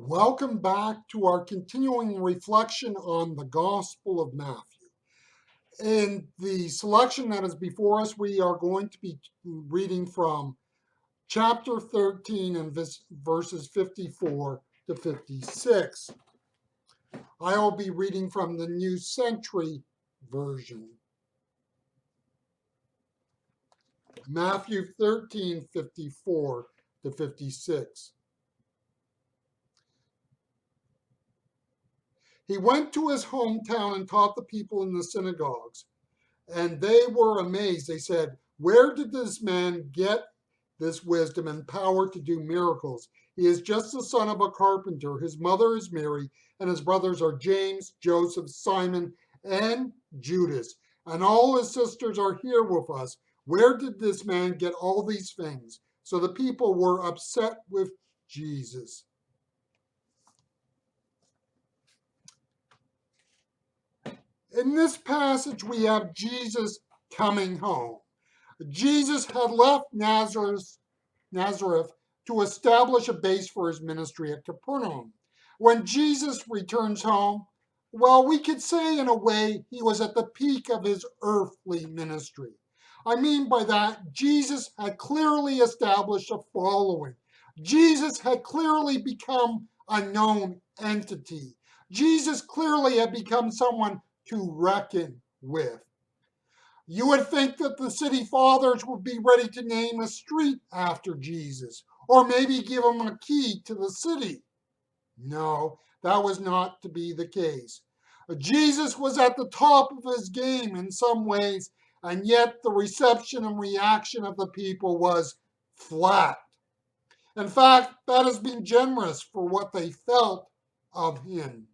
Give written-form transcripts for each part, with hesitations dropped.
Welcome back to our continuing reflection on the Gospel of Matthew. In the selection that is before us, we are going to be reading from chapter 13 and verses 54 to 56. I will be reading from the New Century Version. Matthew 13, 54 to 56. He went to his hometown and taught the people in the synagogues, and they were amazed. They said, "Where did this man get this wisdom and power to do miracles? He is just the son of a carpenter. His mother is Mary, and his brothers are James, Joseph, Simon, and Judas. And all his sisters are here with us. Where did this man get all these things?" So the people were upset with Jesus. In this passage, we have Jesus coming home. Jesus had left Nazareth to establish a base for his ministry at Capernaum. When Jesus returns home, well, we could say in a way he was at the peak of his earthly ministry. I mean by that, Jesus had clearly established a following. Jesus had clearly become a known entity. Jesus clearly had become someone to reckon with. You would think that the city fathers would be ready to name a street after Jesus, or maybe give him a key to the city. No, that was not to be the case. Jesus was at the top of his game in some ways, and yet the reception and reaction of the people was flat. In fact, that has been generous for what they felt of him.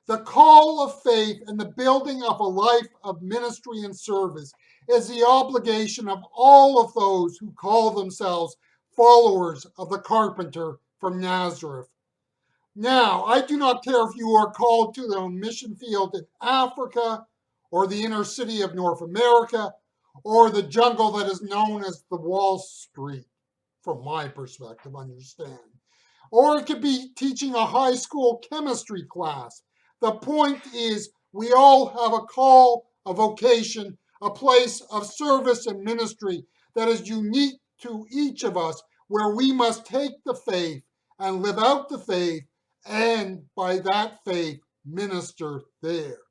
The call of faith and the building of a life of ministry and service is the obligation of all of those who call themselves followers of the carpenter from Nazareth. Now, I do not care if you are called to the mission field in Africa, or the inner city of North America, or the jungle that is known as the Wall Street, from my perspective, understand. Or it could be teaching a high school chemistry class. The point is, we all have a call, a vocation, a place of service and ministry that is unique to each of us, where we must take the faith and live out the faith, and by that faith, minister there.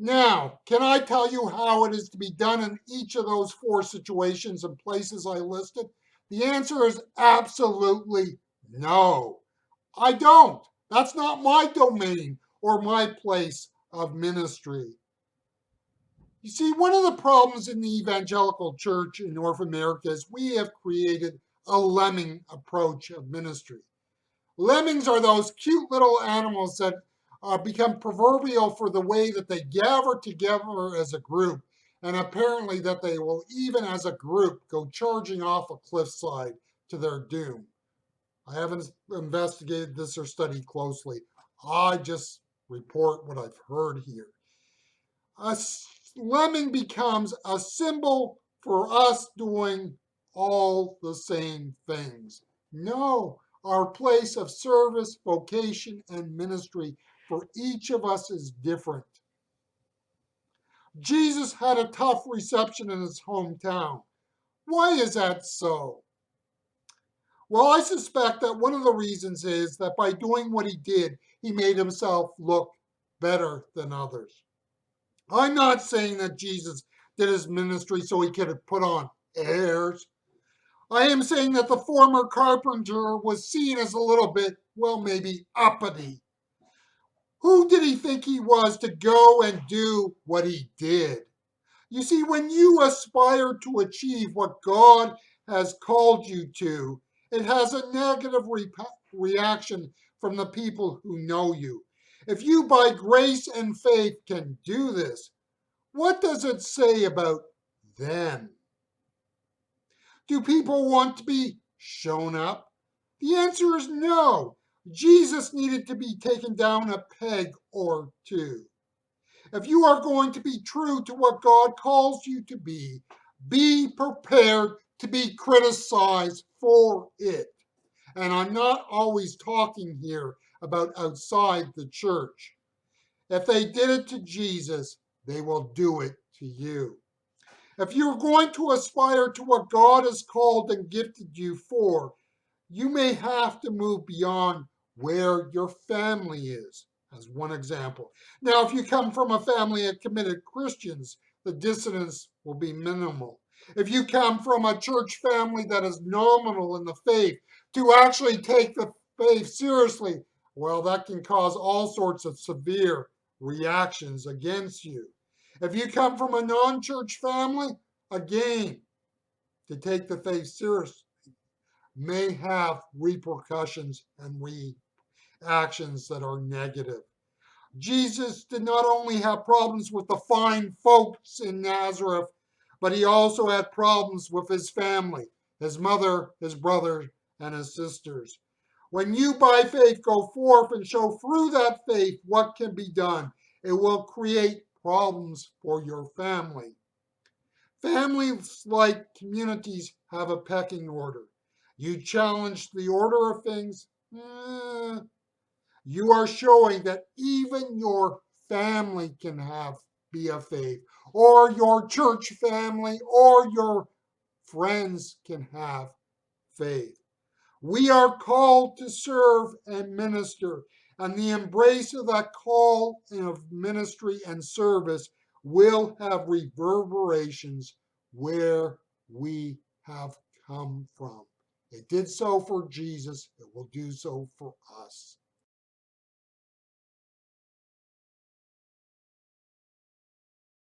Now, can I tell you how it is to be done in each of those four situations and places I listed? The answer is absolutely no. I don't. That's not my domain or my place of ministry. You see, one of the problems in the evangelical church in North America is we have created a lemming approach of ministry. Lemmings are those cute little animals that become proverbial for the way that they gather together as a group, and apparently that they will, even as a group, go charging off a cliffside to their doom. I haven't investigated this or studied closely. I just report what I've heard here. A lemming becomes a symbol for us doing all the same things. No, our place of service, vocation, and ministry for each of us is different. Jesus had a tough reception in his hometown. Why is that so? Well, I suspect that one of the reasons is that by doing what he did, he made himself look better than others. I'm not saying that Jesus did his ministry so he could have put on airs. I am saying that the former carpenter was seen as a little bit, well, maybe uppity. Who did he think he was to go and do what he did? You see, when you aspire to achieve what God has called you to, it has a negative reaction from the people who know you. If you, by grace and faith, can do this, what does it say about them? Do people want to be shown up? The answer is no. Jesus needed to be taken down a peg or two. If you are going to be true to what God calls you to be prepared to be criticized for it. And I'm not always talking here about outside the church. If they did it to Jesus, they will do it to you. If you're going to aspire to what God has called and gifted you for, you may have to move beyond where your family is, as one example. Now, if you come from a family of committed Christians, the dissonance will be minimal. If you come from a church family that is nominal in the faith, to actually take the faith seriously, well, that can cause all sorts of severe reactions against you. If you come from a non church family, again, to take the faith seriously may have repercussions and reactions that are negative. Jesus did not only have problems with the fine folks in Nazareth, but he also had problems with his family, his mother, his brother, and his sisters. When you by faith go forth and show through that faith what can be done, it will create problems for your family. Families, like communities, have a pecking order. You challenge the order of things, you are showing that even your family can be of faith, or your church family, or your friends can have faith. We are called to serve and minister, and the embrace of that call of ministry and service will have reverberations where we have come from. It did so for Jesus, it will do so for us.